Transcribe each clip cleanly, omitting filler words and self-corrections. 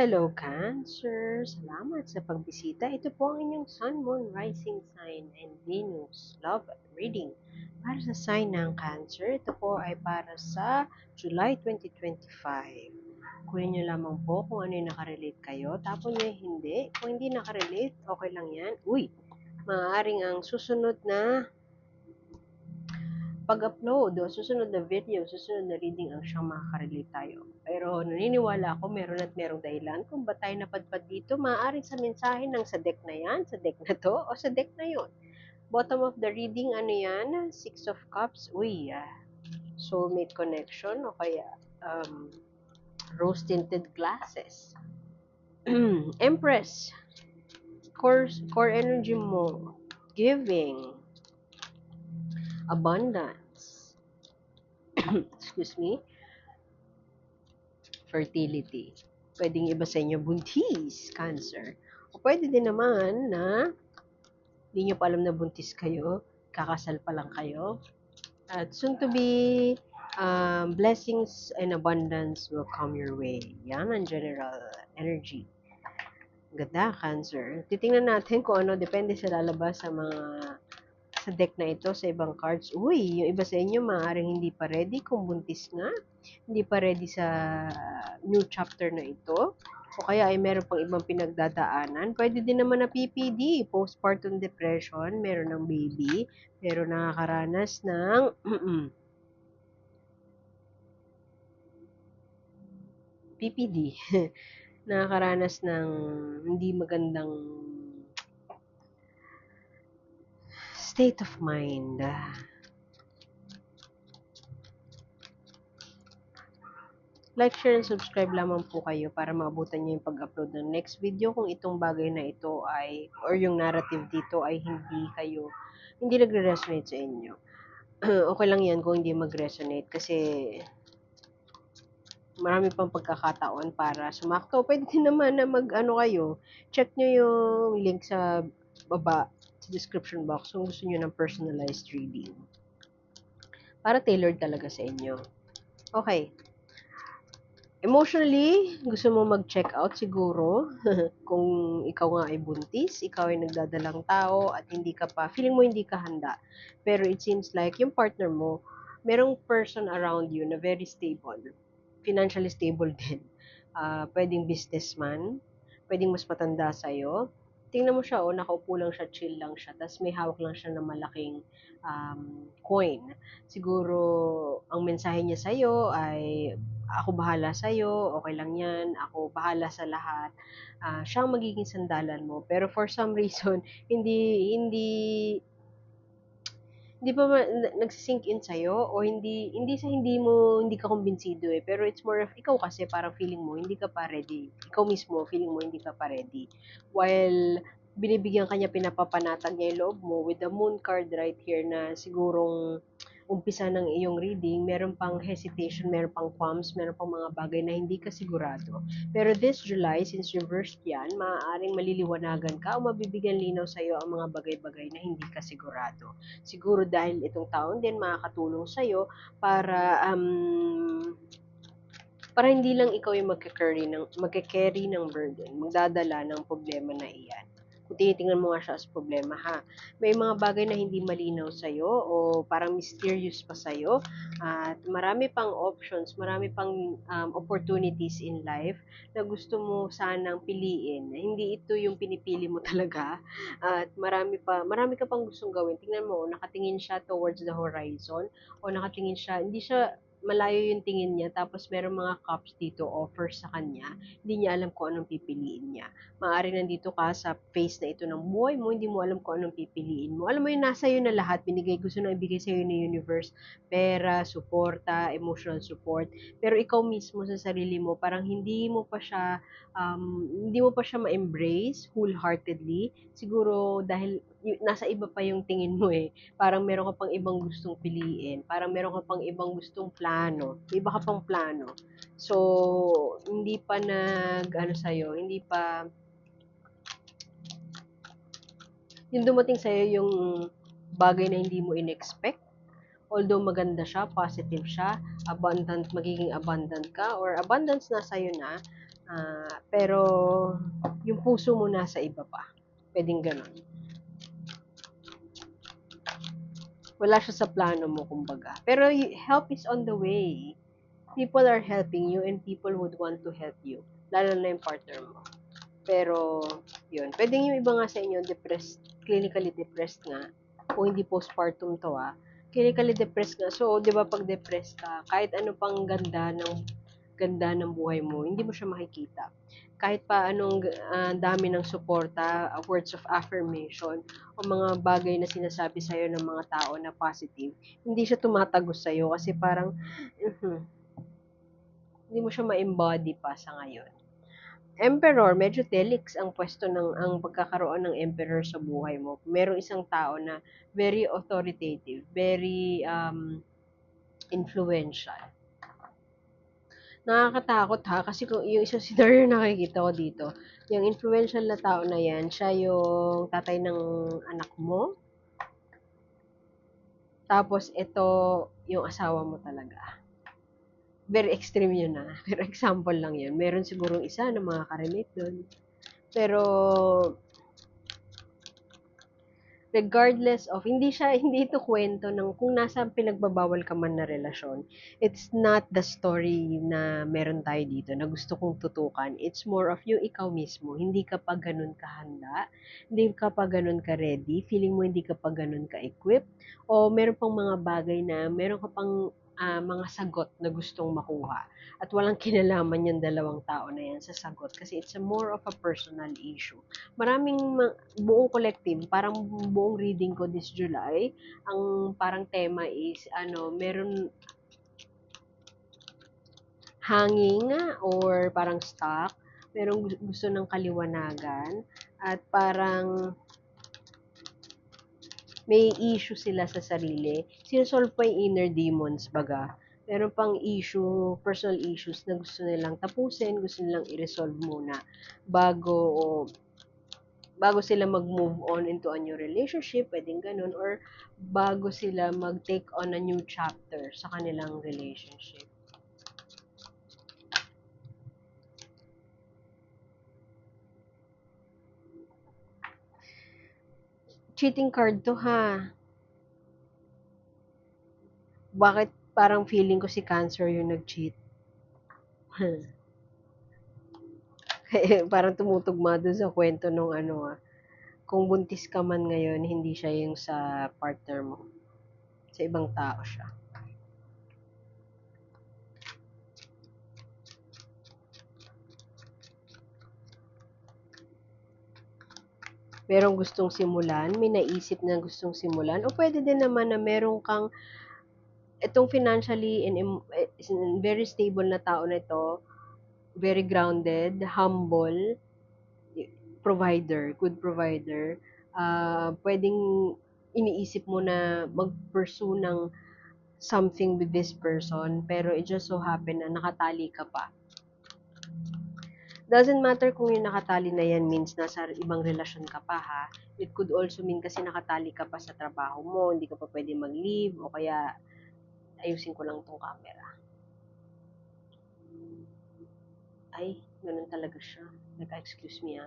Hello, Cancer! Salamat sa pagbisita. Ito po ang inyong Sun, Moon, Rising Sign, and Venus Love Reading. Para sa sign ng Cancer, ito po ay para sa July 2025. Kunin nyo lamang po kung ano yung nakarelate kayo. Tapon nyo yung hindi. Kung hindi nakarelate, okay lang yan. Uy! Maaaring ang susunod na pag-upload o susunod na video, susunod na reading ang siyang makaka-relate tayo. Pero naniniwala ako meron at merong dahilan kung ba't tayo napadpad dito. Maaaring sa mensahe ng sa deck na yan, sa deck na to, o sa deck na yon. Bottom of the reading, ano yan? Six of Cups. Uy, soulmate connection o kaya rose-tinted glasses. Empress. Core energy mo. Giving. Abundance. Excuse me. Fertility. Pwedeng iba sa inyo buntis, Cancer. O pwede din naman na hindi nyo pa alam na buntis kayo, kakasal pa lang kayo. At soon to be, blessings and abundance will come your way. Yan ang general energy. Ganda, Cancer. Titingnan natin kung ano, depende sa lalabas sa deck na ito, sa ibang cards. Uy, yung iba sa inyo, maaaring hindi pa ready kung buntis nga. Hindi pa ready sa new chapter na ito. O kaya ay meron pang ibang pinagdadaanan. Pwede din naman na PPD, postpartum depression, meron ng baby, pero nakakaranas ng PPD. Nakakaranas ng hindi magandang state of mind. Like, share, and subscribe lamang po kayo para maabutan nyo yung pag-upload ng next video kung itong bagay na ito ay, or yung narrative dito ay hindi nagre-resonate sa inyo. Okay lang yan kung hindi mag-resonate kasi marami pang pagkakataon para sumakto. Pwede din naman na mag-ano kayo, check nyo yung link sa baba, sa description box kung gusto nyo ng personalized reading. Para tailored talaga sa inyo. Okay. Emotionally, gusto mo mag-check out siguro kung ikaw nga ay buntis, ikaw ay nagdadalang tao at feeling mo hindi ka handa. Pero it seems like yung partner mo, merong person around you na very stable, financially stable din. Pwedeng businessman, pwedeng mas matanda sa'yo. Tingnan mo siya, nakaupo lang siya, chill lang siya, tapos may hawak lang siya ng malaking coin. Siguro, ang mensahe niya sa'yo ay ako bahala sa'yo, okay lang yan, ako bahala sa lahat. Siya ang magiging sandalan mo. Pero for some reason, hindi, hindi, hindi pa nagsisink in sa'yo o hindi ka kumbinsido eh. Pero it's more of, ikaw kasi parang feeling mo, hindi ka pa ready. Ikaw mismo, feeling mo, hindi ka pa ready. While, binibigyan kanya, pinapapanatag niya yung loob mo with the moon card right here na sigurong umpisa ng iyong reading, meron pang hesitation, meron pang qualms, meron pang mga bagay na hindi ka sigurado. Pero this July, since reversed yan, maaaring maliliwanagan ka o mabibigyan linaw sa'yo ang mga bagay-bagay na hindi ka sigurado. Siguro dahil itong taon din makakatulong sa'yo para hindi lang ikaw yung magke-carry ng burden, magdadala ng problema na iyan. Kung tinitingnan mo nga siya as problema, ha, may mga bagay na hindi malinaw sa'yo o parang mysterious pa sa'yo at marami pang options, marami pang opportunities in life na gusto mo sanang piliin. Hindi ito yung pinipili mo talaga at marami ka pang gustong gawin. Tingnan mo, nakatingin siya towards the horizon o nakatingin siya, hindi siya malayo yung tingin niya tapos merong mga cups dito offer sa kanya, hindi niya alam kung anong pipiliin niya. Maaaring nandito ka sa phase na ito ng buhay mo, hindi mo alam kung anong pipiliin mo. Alam mo yun, nasa iyo na lahat, gusto na ibigay sa iyo ng universe, pera, suporta, emotional support, pero ikaw mismo sa sarili mo, parang hindi mo pa siya ma-embrace wholeheartedly, siguro dahil nasa iba pa yung tingin mo eh. Parang meron ka pang ibang gustong piliin, parang meron ka pang ibang gustong plano, may iba ka pang plano. So, hindi pa ano sa'yo, hindi pa, yung dumating sa'yo yung bagay na hindi mo in-expect, although maganda siya, positive siya, magiging abundant ka, or abundance na sa'yo na, Pero yung puso mo nasa iba pa. Pwedeng ganun. Wala siya sa plano mo, kumbaga. Pero help is on the way. People are helping you and people would want to help you. Lalo na yung partner mo. Pero, yun. Pwedeng yung iba nga sa inyo, depressed, clinically depressed nga. Kung hindi postpartum to clinically depressed nga. So, di ba pag depressed ka, kahit ano pang ganda ng buhay mo, hindi mo siya makikita. Kahit pa anong dami ng suporta, words of affirmation, o mga bagay na sinasabi sa'yo ng mga tao na positive, hindi siya tumatagos sa'yo kasi parang, hindi mo siya ma-embody pa sa ngayon. Emperor, medyo telix ang pwesto ang pagkakaroon ng emperor sa buhay mo. Merong isang tao na very authoritative, very influential. Nakakatakot kasi kung yung isang scenario na nakikita ko dito, yung influential na tao na yan, siya yung tatay ng anak mo, tapos ito yung asawa mo talaga. Very extreme yun pero example lang yun. Meron sigurong isa na makaka-relate doon. Pero regardless of hindi ito kwento ng kung nasa pinagbabawal ka man na relasyon. It's not the story na meron tayo dito na gusto kong tutukan. It's more of yung ikaw mismo. Hindi ka pa ganun kahanda, hindi ka pa ganun ka ready, feeling mo hindi ka pa ganun ka equipped, o meron pang mga bagay na meron ka pang mga sagot na gustong makuha. At walang kinalaman yung dalawang tao na yan sa sagot kasi it's a more of a personal issue. Maraming buong collective, parang buong reading ko this July, ang parang tema is, meron hanging or parang stuck, merong gusto ng kaliwanagan, at parang may issue sila sa sarili. Sinosolve pa yung inner demons, baga. Meron pang issue, personal issues na gusto nilang tapusin, gusto nilang i-resolve muna bago sila mag-move on into a new relationship, pwedeng ganun, or bago sila mag-take on a new chapter sa kanilang relationship. Cheating card to Bakit parang feeling ko si Cancer yung nag-cheat? Parang tumutugma dun sa kwento nung kung buntis ka man ngayon, hindi siya yung sa partner mo. Sa ibang tao siya. Merong gustong simulan, may naisip na gustong simulan, o pwede din naman na meron kang itong financially and very stable na tao na ito, very grounded, humble, provider, good provider, pwedeng iniisip mo na mag-pursue ng something with this person, pero it just so happen na nakatali ka pa. Doesn't matter kung yung nakatali na yan means nasa ibang relasyon ka pa It could also mean kasi nakatali ka pa sa trabaho mo, hindi ka pa pwede mag-leave, o kaya ayusin ko lang tong camera. Ay, ganun talaga siya. Excuse me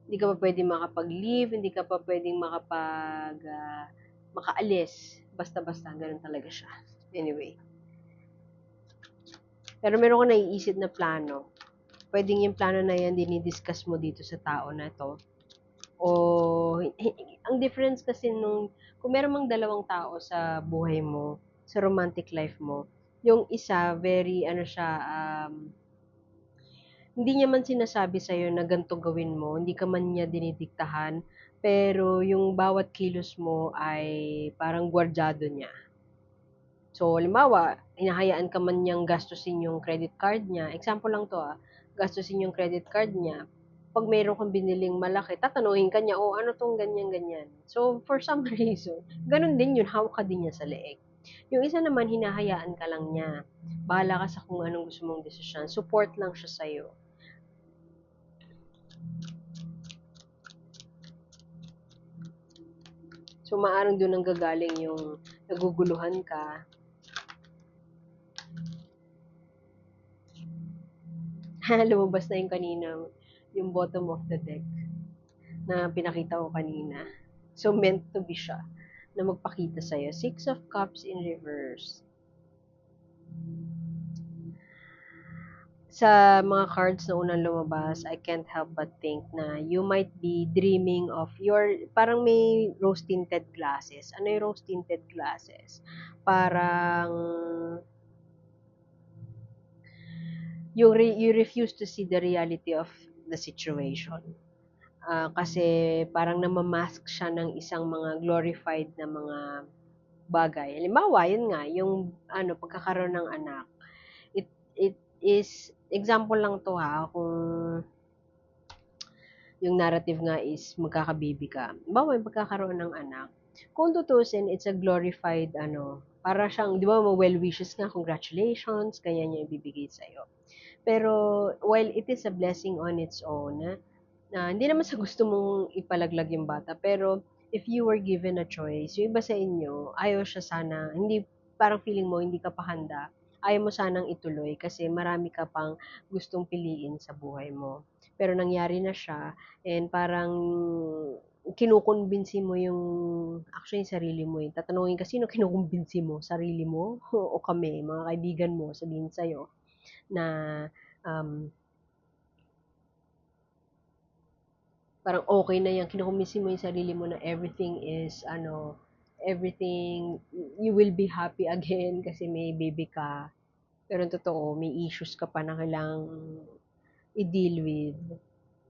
Hindi ka pa pwede makapag-leave, hindi ka pa pwedeng makaalis. Basta-basta, ganun talaga siya. Anyway. Pero meron ka naiisip na plano. Pwedeng yung plano na yan, dinidiscuss mo dito sa tao na to. O, ang difference kasi kung meron mang dalawang tao sa buhay mo, sa romantic life mo, yung isa, very, hindi niya man sinasabi sa'yo na ganito gawin mo, hindi ka man niya dinidiktahan, pero yung bawat kilos mo ay parang gwardyado niya. So, halimbawa, hinahayaan ka man niyang gastusin yung credit card niya. Example lang to gastusin yung credit card niya. Pag mayroon kang biniling malaki, tatanungin ka niya, oh, ano tong ganyan-ganyan. So, for some reason, ganun din yun, hawak ka din niya sa leeg. Yung isa naman, hinahayaan ka lang niya. Bahala ka sa kung anong gusto mong desisyon. Support lang siya sa'yo. So, maaaring doon ang gagaling yung naguguluhan ka. Lumabas na yung kanina, yung bottom of the deck na pinakita ko kanina. So, meant to be siya na magpakita sa'yo. Six of Cups in reverse. Sa mga cards na unang lumabas, I can't help but think na you might be dreaming of parang may rose-tinted glasses. Ano yung rose-tinted glasses? Parang, you refuse to see the reality of the situation. Kasi parang namamask siya ng isang mga glorified na mga bagay. Halimbawa, yun nga, yung pagkakaroon ng anak. It is, example lang to ha, kung yung narrative nga is magkakababy ka. Halimbawa, yung pagkakaroon ng anak. Kung tutusin, it's a glorified, para siyang, di ba, well wishes nga, congratulations, ganyan yung ibibigay sa'yo. Pero, while it is a blessing on its own, na hindi naman sa gusto mong ipalaglag yung bata, pero if you were given a choice, yung iba sa inyo, ayaw siya sana, hindi, parang feeling mo, hindi ka pa handa, ayaw mo sanang ituloy kasi marami ka pang gustong piliin sa buhay mo. Pero nangyari na siya, and parang kinukumbinsi mo yung, actually, yung sarili mo. Yung tatanungin kasi, sino kinukumbinsi mo? Sarili mo? O kami, mga kaibigan mo, sabihin sa'yo, na um, parang okay na yan, kinukumbinsi mo yung sarili mo na everything, you will be happy again kasi may baby ka. Pero ang totoo, may issues ka pa na kailangang i-deal with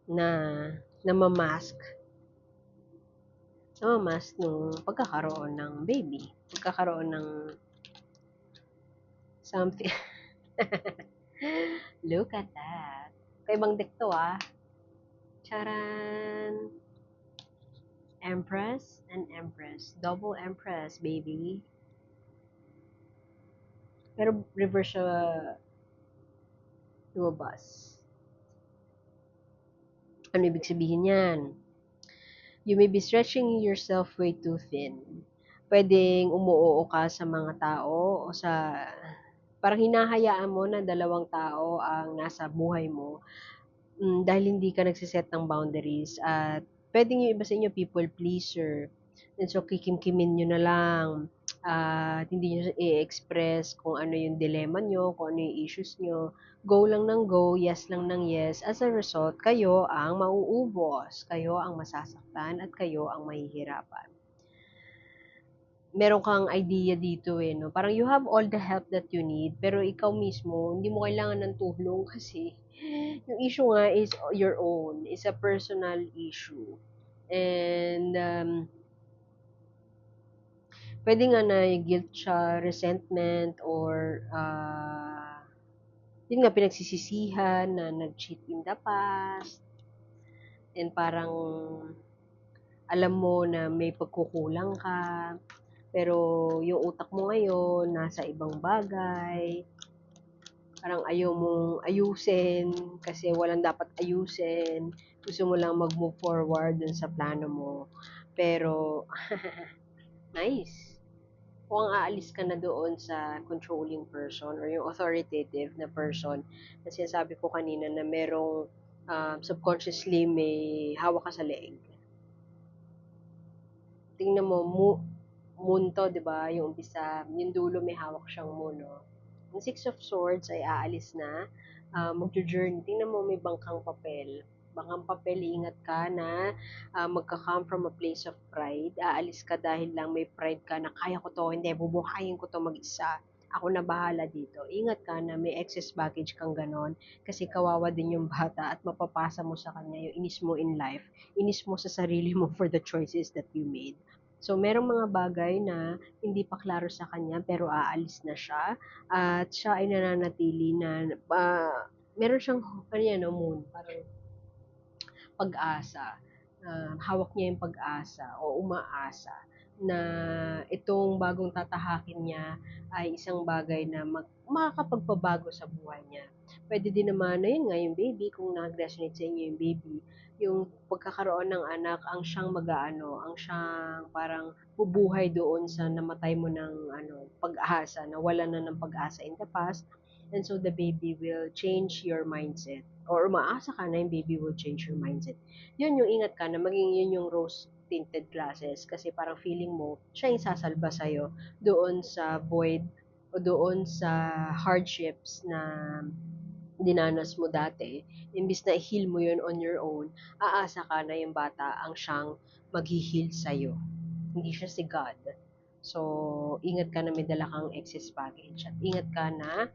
na namamask, namamask nung pagkakaroon ng baby, pagkakaroon ng something. Look at that. Kaibang deck to ah. Charan! Empress and Empress. Double Empress, baby. Pero reverse siya lumabas. Ano ibig sabihin yan? You may be stretching yourself way too thin. Pwedeng umuoo ka sa mga tao o sa parang hinahayaan mo na dalawang tao ang nasa buhay mo dahil hindi ka nagsiset ng boundaries at pwedeng yung iba sa inyo people pleaser. And so kikimkimin nyo na lang at hindi nyo i-express kung ano yung dilemma nyo, kung ano yung issues nyo. Go lang ng go, yes lang ng yes. As a result, kayo ang mauubos, kayo ang masasaktan at kayo ang mahihirapan. Meron kang idea dito eh, no? Parang you have all the help that you need, pero ikaw mismo, hindi mo kailangan ng tulong kasi yung issue nga is your own. It's a personal issue. And, pwede nga na guilt siya, resentment, or, yun nga, pinagsisisihan na nag-cheat in the past, and parang alam mo na may pagkukulang ka, pero yung utak mo ngayon nasa ibang bagay, parang ayaw mong ayusin kasi walang dapat ayusin, gusto mo lang mag-move forward dun sa plano mo. Pero, nice. Kung aalis ka na doon sa controlling person or yung authoritative na person na sinasabi ko kanina na merong subconsciously may hawak ka sa leeg. Tingnan mo, moon to, di ba? Yung umpisa, yung dulo may hawak siyang moon, no? Yung Six of Swords ay aalis na, magjo-journey. Tingnan mo, may bangkang papel. Bangkang papel, ingat ka na magka-come from a place of pride. Aalis ka dahil lang may pride ka na kaya ko to, hindi, bubuhayin ko to mag-isa. Ako na bahala dito. Ingat ka na may excess baggage kang ganon kasi kawawa din yung bata at mapapasa mo sa kanya yung inis mo in life. Inis mo sa sarili mo for the choices that you made. So, merong mga bagay na hindi pa klaro sa kanya pero aalis na siya at siya ay nananatili na meron siyang ano yan, no, moon, parang pag-asa. Hawak niya yung pag-asa o umaasa na itong bagong tatahakin niya ay isang bagay na makakapagpabago sa buhay niya. Pwede din naman na yun nga yung baby, kung nag-resonate sa inyo yung baby, yung pagkakaroon ng anak ang siyang mag-aano, ang siyang parang bubuhay doon sa namatay mo ng pag-asa, na wala na ng pag-asa in the past, And so the baby will change your mindset. Or umaasa ka na yung baby will change your mindset. Yun yung ingat ka na maging yun yung rose tinted glasses kasi parang feeling mo siya yung sasalba sa'yo doon sa void o doon sa hardships na dinanas mo dati, imbis na i-heal mo yun on your own, aasa ka na yung bata ang siyang mag-heal sa'yo. Hindi siya si God. So, ingat ka na may dala kang excess baggage. At ingat ka na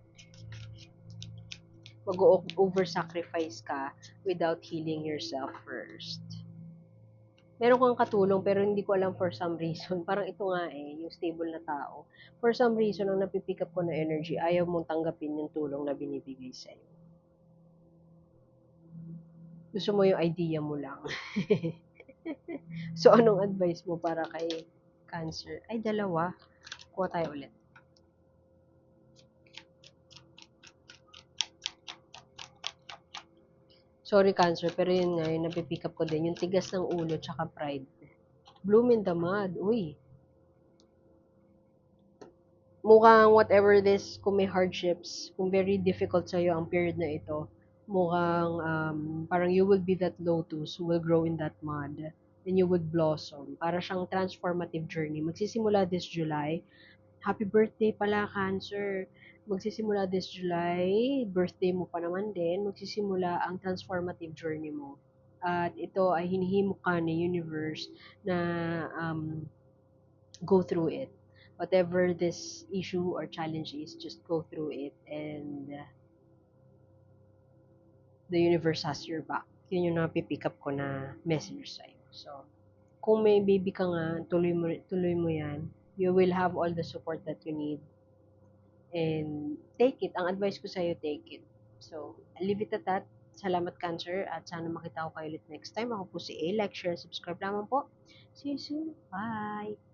mag-over-sacrifice ka without healing yourself first. Meron kang katulong pero hindi ko alam for some reason. Parang ito nga eh, yung stable na tao. For some reason, ang napipick up ko na energy, ayaw mong tanggapin yung tulong na binibigay sa'yo. Gusto mo yung idea mo lang. So, anong advice mo para kay Cancer? Ay, dalawa. Kuha tayo ulit. Sorry, Cancer, pero yun nga, yung napipick up ko din. Yung tigas ng ulo, tsaka pride. Bloom in the mud. Uy. Mukhang whatever this, kung may hardships, kung very difficult sa'yo ang period na ito, mukhang parang you will be that lotus who will grow in that mud and you would blossom. Para siyang transformative journey. Magsisimula this July. Happy birthday pala, Cancer. Magsisimula this July, birthday mo pa naman din, magsisimula ang transformative journey mo. At ito ay hinihimok ka ni universe na go through it. Whatever this issue or challenge is, just go through it and the universe has your back. Yun yung napipick up ko na message sa'yo. So, kung may baby ka nga, tuloy mo yan. You will have all the support that you need. And take it. Ang advice ko sa'yo, take it. So, I'll leave it at that. Salamat, Cancer. At sana makita ko kayo ulit next time. Ako po si A. Like, share, subscribe lamang po. See you soon. Bye!